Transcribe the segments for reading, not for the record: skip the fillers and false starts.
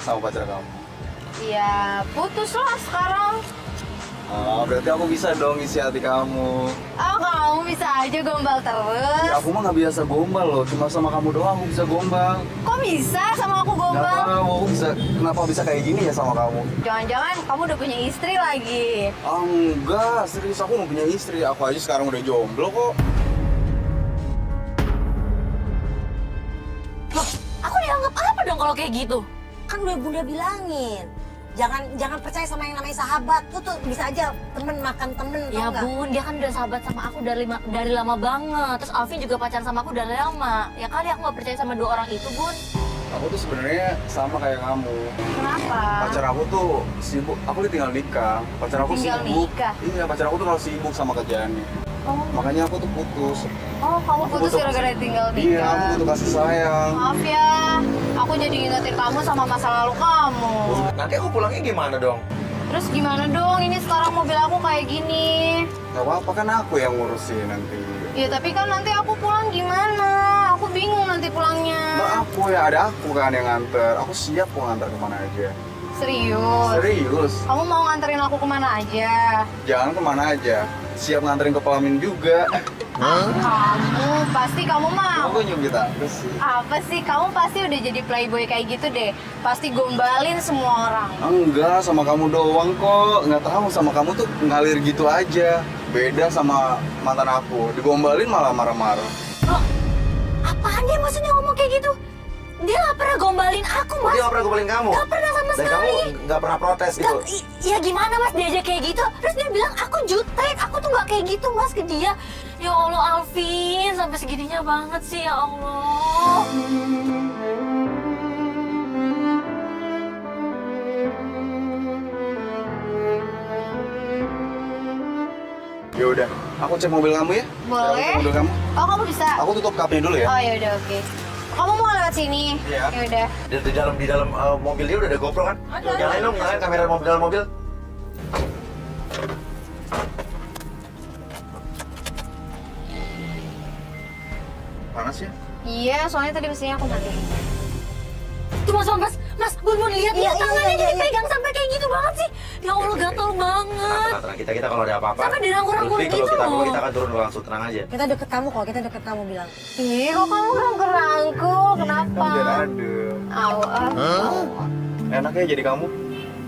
sama pacar kamu? Ya putus lah sekarang. Berarti aku bisa dong isi hati kamu. Oh, kamu bisa aja gombal terus. Ya, aku mah nggak biasa gombal loh, cuma sama kamu doang aku bisa gombal. Kok bisa sama aku Nggak gombal? tahu, aku bisa, kenapa bisa kayak gini ya sama kamu? Jangan-jangan kamu udah punya istri lagi. Enggak, serius aku mau punya istri. Aku aja sekarang udah jomblo kok. Loh, aku dianggap apa dong kalau kayak gitu? Kan udah Bunda bilangin. Jangan percaya sama yang namanya sahabat. Tuh bisa aja temen makan temen. Ya tau nggak? Bun, dia kan udah sahabat sama aku dari lama banget. Terus Alvin juga pacaran sama aku dari lama. Ya kali aku nggak percaya sama dua orang itu, Bun. Aku tuh sebenarnya sama kayak kamu. Kenapa? Pacar aku tuh sibuk, aku tinggal nikah. Pacar aku Tinggal sibuk. nikah? Iya, pacar aku tuh kalau sibuk sama kerjaannya. Oh, Makanya aku tuh putus. kamu Aku putus butuh- gara-gara tinggal Iya, nikah. aku butuh kasih sayang. Maaf ya, aku jadi ingetin kamu sama masa lalu kamu. Nanti aku pulangnya gimana dong? Terus gimana dong? Ini sekarang mobil aku kayak gini. Gak apa-apa kan aku yang ngurusin nanti. Ya tapi kan nanti aku pulang gimana? Aku bingung nanti pulangnya. Nah, aku ya ada aku kan yang nganter. Aku siap mau nganter kemana aja. Serius? Serius. Kamu mau nganterin aku kemana aja? Jangan kemana aja. Siap nganterin ke Pelamin juga. Kamu pasti kamu mau. Aku nyum kita. Terus Apa sih? Kamu pasti udah jadi playboy kayak gitu deh. Pasti gombalin semua orang. enggak, sama kamu doang kok. Nggak tahu, sama kamu tuh ngalir gitu aja. Beda sama mantan aku. Digombalin malah marah-marah. Loh, apaan dia maksudnya ngomong kayak gitu? Dia gak pernah gombalin aku, Mas. Dia nggak pernah gombalin kamu? Gak pernah sama Dan sekali. kamu nggak pernah protes gitu? Ya gimana Mas diajak kayak gitu? Terus dia bilang aku jutek, aku tuh gak kayak gitu Mas ke dia. Ya Allah Alvin, sampai segininya banget sih ya Allah. Ya udah, aku cek mobil kamu ya. Boleh. Aku cek mobil kamu. Oh, kamu bisa? Aku tutup kapnya dulu ya. Oh, ya udah oke. Kamu mau lewat sini? Iya. Ya udah. Di dalam mobil dia udah ada GoPro kan? Nyalain dong, nyalain kamera mobil dalam mobil. Panas ya? Iya, soalnya tadi mesinnya aku mati. Tuh Mas, Bun lihat Iya, lihat tangannya iya, jadi iya. pegang sampai kayak gitu banget sih. Ya Allah gatel banget. Tenang, kita kalau ada apa-apa. Sampai dirangkul-rangkul Lutfi, gitu kalau loh. kita akan turun langsung, tenang aja. Kita deket kamu kok, kita deket kamu bilang. Ih, kok kamu rangkul-rangkul? Kenapa? Kan biar adem. Au, Enaknya jadi kamu.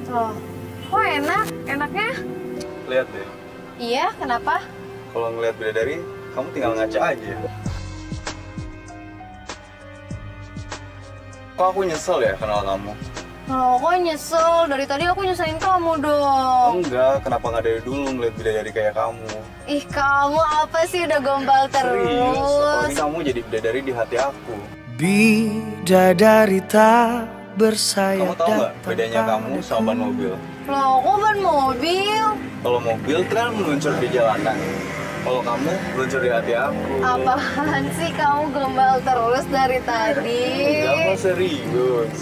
Loh, kok enak? Enaknya? Lihat deh. Iya, kenapa? Kalau ngeliat bidadari, kamu tinggal ngaca aja. Kok aku nyesel ya kenal kamu? Loh, kok nyesel? Dari tadi aku nyusahin kamu dong. Enggak, kenapa nggak dari dulu ngeliat bidadari kayak kamu? Ih, kamu apa sih udah gombal Serius, apalagi terus? kamu jadi bidadari di hati aku. Bidadari tak bersayap. Kamu tahu nggak bedanya kamu sama ban mobil? Loh, kok ban mobil? Kalau mobil kan meluncur di jalanan. Kalau kamu meluncur di hati aku. Apaan sih kamu gombal terus dari tadi? Enggak, kok serius.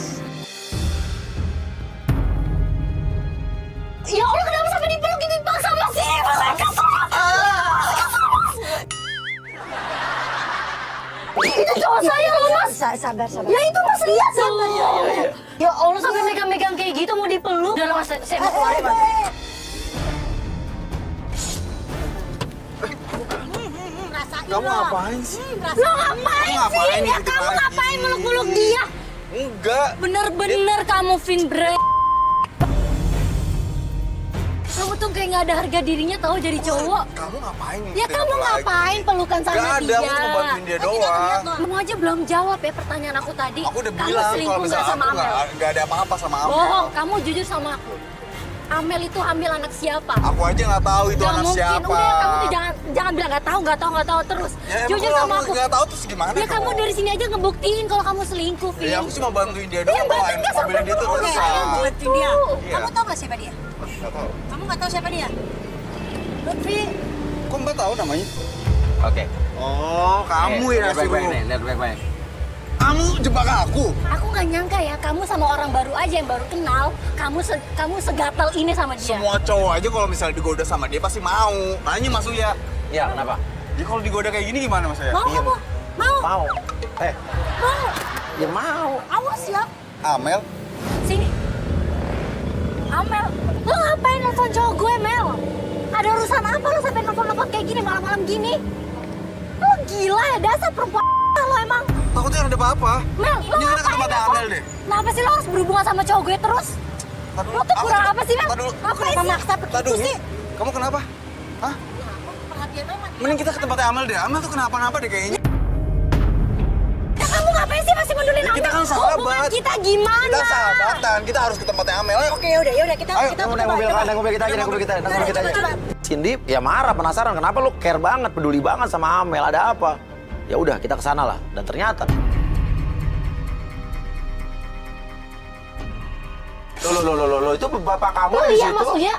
Ya Allah kenapa sampai dipeluk gitu dipaksa Mas sih? Mas kesel. Itu cowok saya loh Mas. Sabar. Ya itu Mas lihat dong. Ya Allah sampai megang-megang kayak gitu mau dipeluk. Udah lah Mas, saya mau keluar Mas. Kamu ngapain sih? Lo ngapain Kamu ngapain sih? Ya ikutin kamu lagi? ngapain meluk-meluk dia? Enggak. Bener-bener kamu Vin Bre. Kamu tuh kayak nggak ada harga dirinya tahu jadi cowok. Kamu ngapain? Ya ngikutin kamu aku lagi? ngapain pelukan sama Gak ada, dia? aku cuma bantuin dia doang. Kamu aja belum jawab ya pertanyaan aku tadi. Aku udah kamu bilang kalau selingkuh nggak misalnya sama aku Amel? nggak ada apa-apa sama Amel. Bohong, kamu jujur sama aku. Amel itu hamil anak siapa? Aku aja nggak tahu itu Gak anak mungkin. siapa. Udah, kamu tuh jangan bilang nggak tahu terus. Ya, emang jujur kalau sama aku. nggak tahu terus gimana? Ya kamu dong? dari sini aja ngebuktiin kalau kamu selingkuh, Vin. Ya aku cuma bantuin dia Ya, doang. bantuin bawain nggak mobilnya sampai dia tuh dulu. rusak. Bantuin dia. Iya. Kamu tau gak siapa dia? Nggak tahu. Kamu gak tau siapa dia? Lutfi. Kok Mbak tahu namanya? Oke. Oh, kamu ya suruh. lihat baik-baik. Kamu jebak aku. Aku nggak nyangka ya kamu sama orang baru aja yang baru kenal, kamu segatal ini sama dia. Semua cowok aja kalau misalnya digoda sama dia pasti mau. Nanya Mas Uya. Ya, kenapa? Ya kalau digoda kayak gini gimana Mas Uya? Mau kamu? Mau? Mau. Mau? Ya mau. Awas ya. Amel, Sini. Amel, lo ngapain nelfon cowok gue, Mel? Ada urusan apa lo sampai nelfon-nelfon kayak gini malam-malam gini? Lo gila ya, dasar perempuan lo emang. Takutnya ada apa-apa. Mel, lo Ini kita ke ngapain tempatnya nelfon? Amel deh. Kenapa sih lo harus berhubungan sama cowok gue terus? Tadi Lo tuh kurang apa sih, Mel? Tadi dulu. Ngapain sih? Maksa begitu sih. Kamu kenapa? Hah? Perhatian amat. Mending kita ke tempatnya Amel deh. Amel tuh kenapa-napa deh kayaknya. Ya kamu ngapain sih masih pedulin Ya, Amel? kita kan sahabat. Hubungan kita gimana? Kita sahabatan. Kita harus ke tempatnya Amel. Ayo. Oke, yaudah kita Ayo, kita Naik mobil, naik mobil kita aja, naik mobil kita, naik mobil kita aja. Coba. Cindy ya marah, penasaran kenapa lu care banget, peduli banget sama Amel, ada apa? Ya udah, kita kesana lah. Dan ternyata Loh, itu bapak kamu Oh di iya situ. maksudnya?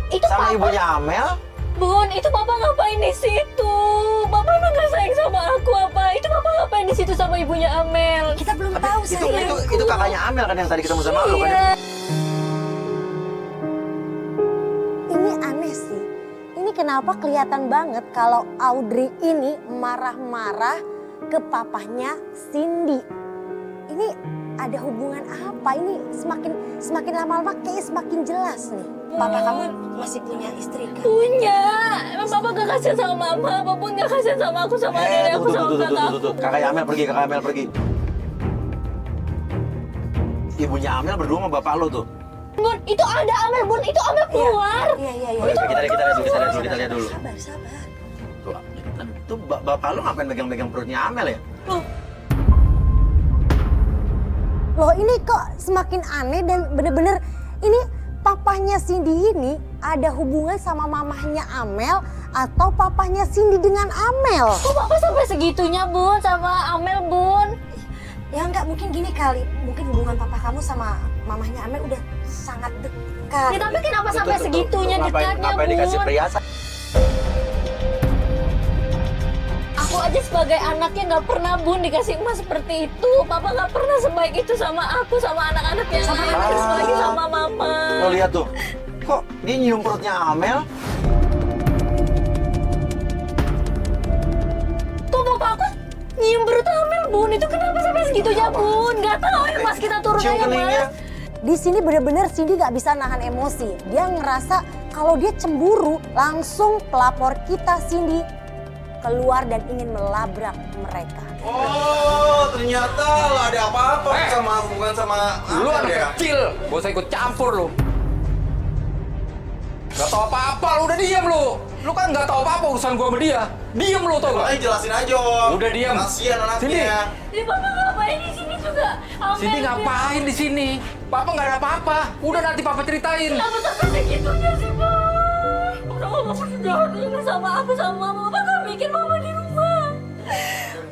Itu Sama papa. ibunya Amel? Bun, itu papa ngapain di situ? Papa emang gak sayang sama aku apa? Itu papa ngapain di situ sama ibunya Amel? Kita belum tahu sayang. Itu kakaknya Amel kan yang tadi ketemu sama lu kan? Iya. Ini aneh sih. Ini kenapa kelihatan banget kalau Audrey ini marah-marah ke papahnya Cindy. Ini ada hubungan apa? Ini semakin lama-lama kayak semakin jelas nih. Papa kamu masih punya istri kan? Punya. Emang papa gak kasihan sama mama? Papa pun gak kasihan sama aku, sama adik aku, sama kakak aku. Kakaknya Amel pergi, kakak Amel pergi. Ibunya Amel berdua sama bapak lo tuh. Bun, itu ada Amel, Bun. Itu Amel keluar. Iya. Oh, kita lihat dulu. Sabar. Tuh, itu bapak lo ngapain megang-megang perutnya Amel ya? Loh ini kok semakin aneh dan bener-bener ini papahnya Cindy ini ada hubungan sama mamahnya Amel atau papahnya Cindy dengan Amel? Kok papa sampai segitunya, Bun, sama Amel, Bun? Ya nggak mungkin gini kali, mungkin hubungan papa kamu sama mamahnya Amel udah sangat dekat. Ya tapi kenapa sampai segitunya dekatnya, Ngapain dikasih Bun? perhiasan? Aku aja sebagai anaknya nggak pernah, Bun, dikasih emas seperti itu. Papa nggak pernah sebaik itu sama aku, sama anak-anak yang lain, terus lagi sama mama. Lo lihat tuh, kok dia nyium perutnya Amel? Tuh papa aku nyium perut Amel, Bun. Itu kenapa sampai segitunya, Bun? Nggak tahu ya pas kita turun Cium aja, keningnya. Mas. Di sini bener-bener Cindy nggak bisa nahan emosi. Dia ngerasa kalau dia cemburu, langsung pelapor kita Cindy keluar dan ingin melabrak mereka. Oh, ternyata lah ada apa-apa sama hubungan sama Lu Amel anak ya. kecil, gak usah ikut campur lu. Gak tau apa-apa, lu udah diem lu. Lu kan gak tau apa-apa urusan gua sama dia. Diem lu tau Makanya gak? jelasin aja Om. Udah diam. Kasihan anaknya. Sini. Jadi papa ngapain di sini juga? Amel, Sini ngapain di sini? Papa gak ada apa-apa. Udah nanti papa ceritain. Kenapa sampai segitunya sih, Bang? Kenapa kamu sejahat ini sama aku, sama mama? Papa gak bikin mama di rumah.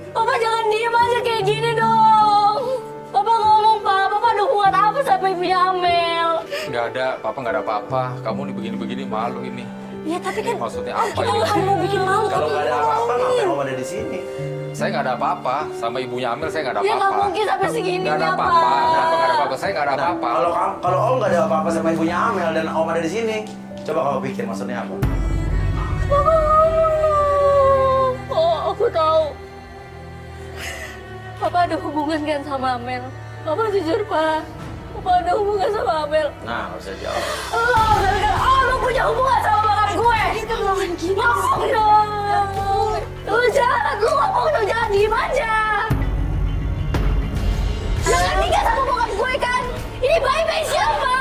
Papa jangan diem aja kayak gini dong. Papa ngomong, Pak. Papa ada hubungan apa sama ibunya Amel? Gak ada, papa gak ada apa-apa. Kamu nih begini-begini malu ini. Ya tapi kan Maksudnya apa kita ini? bukan mau bikin malu. Kalau tapi nggak ada apa-apa, ngapain om ada di sini? Saya gak ada apa-apa. Sama ibunya Amel saya gak ada Ya apa-apa. nggak mungkin sampai segininya, Gak ada Pak. apa-apa. Kenapa gak ada apa-apa? Saya gak ada Nah, apa-apa. kalau om nggak ada apa-apa sama ibunya Amel dan om ada di sini, coba kamu pikir maksudnya apa? Oh, aku tahu. Papa ada hubungan kan sama Amel? Papa jujur, Pak. Papa ada hubungan sama Amel. Nah, nggak usah jawab. Lo punya hubungan sama bakat gue. Itu ngomong gini. Ngomong dong. Lu jahat, lu ngomong dong, jangan diem aja. Jangan nikah sama bakat gue kan? Ini bayi-bayi siapa?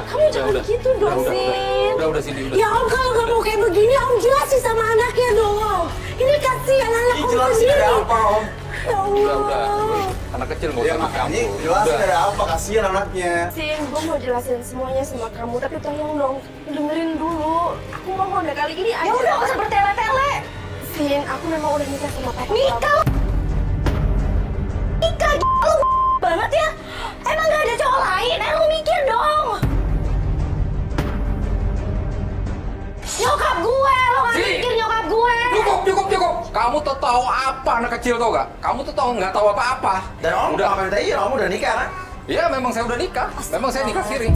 Kamu jangan gitu dong, Sin. Udah, Cindy, udah. Ya om kalau nggak mau kayak begini, om jelasin sama anaknya dong. Ini kasihan anak Ih, om jelasin sendiri. ada apa Om? Ya Udah. Allah. Anak kecil gak Ya usah makanya campur. jelasin Udah. ada apa, kasihan anaknya. Sin, gue mau jelasin semuanya sama kamu, tapi tolong dong dengerin dulu. Aku mohon deh kali ini aja. Ya udah, gak usah bertele-tele. Sin, aku memang udah nikah sama papa. Nikah? Nikah, lu banget ya? Emang gak ada cowok lain? Lu mikir dong. Nyokap gue, lo gak Sini. mikir nyokap gue. Cukup. Kamu tuh tahu apa anak kecil tau gak? Kamu tuh tahu nggak tahu apa-apa. Dan om Udah. udah ngapain tadi? Om udah nikah kan? Iya, memang saya udah nikah. Memang saya nikah siri.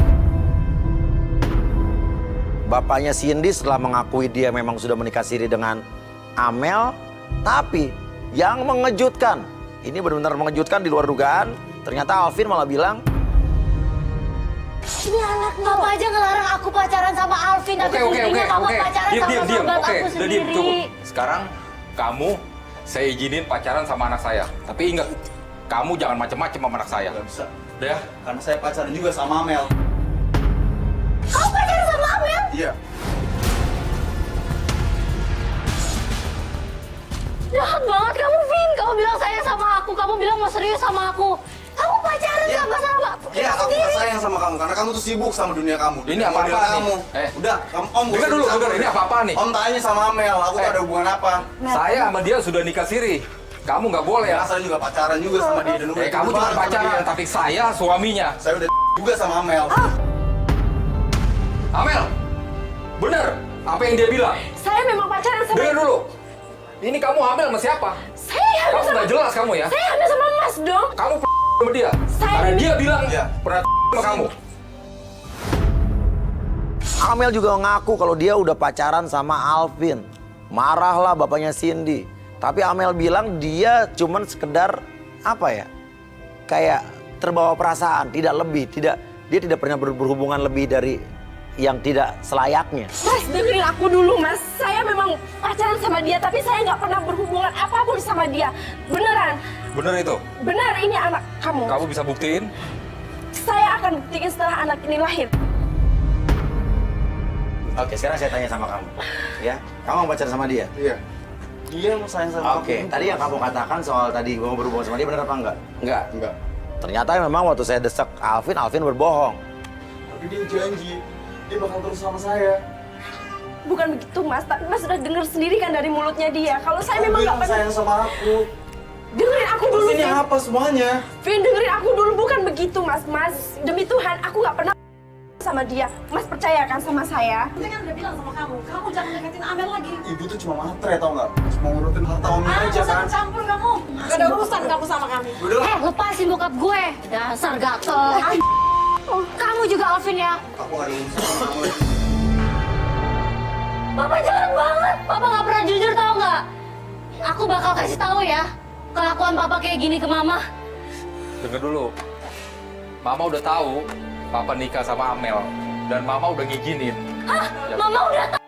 Bapaknya Cindy setelah mengakui dia memang sudah menikah siri dengan Amel, tapi yang mengejutkan Ini benar-benar mengejutkan di luar dugaan. Ternyata Alvin malah bilang, Ini anak lo. Papa aja ngelarang aku pacaran sama Alvin, tapi buktinya Papa pacaran sama sahabat aku Udah sendiri. diem, tunggu. Sekarang kamu saya izinin pacaran sama anak saya. Tapi ingat, kamu jangan macem-macem sama anak saya. Nggak bisa. Udah ya? Karena saya pacaran juga sama Amel. Kamu pacaran sama Amel? Iya. Jahat banget kamu, Vin. Kamu bilang sayang sama aku, kamu bilang mau serius sama aku. Kamu pacaran Iya. sama Iya, aku nggak sayang sama kamu karena kamu tuh sibuk sama dunia kamu. Ini Dunia apa-apaan model nih? kamu. Udah, kamu Om. Dengar dulu, dengar. Ini apa-apaan nih? Om tanya sama Amel, aku tuh ada hubungan apa? Saya sama dia sudah nikah siri. Kamu nggak boleh ya? Ya, saya juga pacaran juga sama dia dan udah Kamu tua cuma sama pacaran, dia. tapi saya suaminya. Saya udah juga sama Amel. Amel, bener apa yang dia bilang? Saya memang pacaran sama... Dengar dulu. Ini kamu hamil sama siapa? Saya hamil Kamu sama... nggak jelas kamu ya? Saya hamil sama Mas dong. Kamu sama dia. Karena dia bilang Iya. pernah sama kamu. Amel juga ngaku kalau dia udah pacaran sama Alvin. Marahlah bapaknya Cindy. Tapi Amel bilang dia cuman sekedar apa ya? Kayak terbawa perasaan, tidak lebih, dia tidak pernah berhubungan lebih dari yang tidak selayaknya. Mas, dengerin aku dulu, Mas. Saya memang pacaran sama dia, tapi saya nggak pernah berhubungan apapun sama dia. Beneran. Bener itu? Benar, ini anak kamu. Kamu bisa buktiin? Saya akan buktikan setelah anak ini lahir. Oke, sekarang saya tanya sama kamu. Ya, kamu pacaran sama dia? Iya. Dia mau sayang sama Oke, tadi yang kamu katakan soal tadi gue mau berhubungan sama dia benar apa enggak? Enggak. Enggak. Ternyata memang waktu saya desak Alvin berbohong. Tapi dia janji, dia bakal terus sama saya. Bukan begitu, Mas. Tapi Mas sudah dengar sendiri kan dari mulutnya dia. Kalau saya Dia memang nggak bilang pernah... sayang sama aku. Dengerin aku dulu, Terus ini Vin. apa semuanya? Vin, dengerin aku dulu. Bukan begitu, Mas. Mas, demi Tuhan, aku nggak pernah sama dia. Mas percaya kan sama saya? Saya kan udah bilang sama kamu, kamu jangan deketin Amel lagi. Ibu tuh cuma matre tau nggak? Cuma ngurutin harta Om aja kan. Campur kamu. Gak ada urusan kamu sama kami. Udah lah. Lepasin bokap gue. Dasar gatel. Kamu juga Alvin ya? Aku gak ada urusan sama kamu. Papa jahat banget. Papa nggak pernah jujur tau nggak? Aku bakal kasih tahu ya kelakuan Papa kayak gini ke Mama. Dengar dulu. Mama udah tahu Papa nikah sama Amel. Dan Mama udah ngizinin. Hah? Mama udah tahu.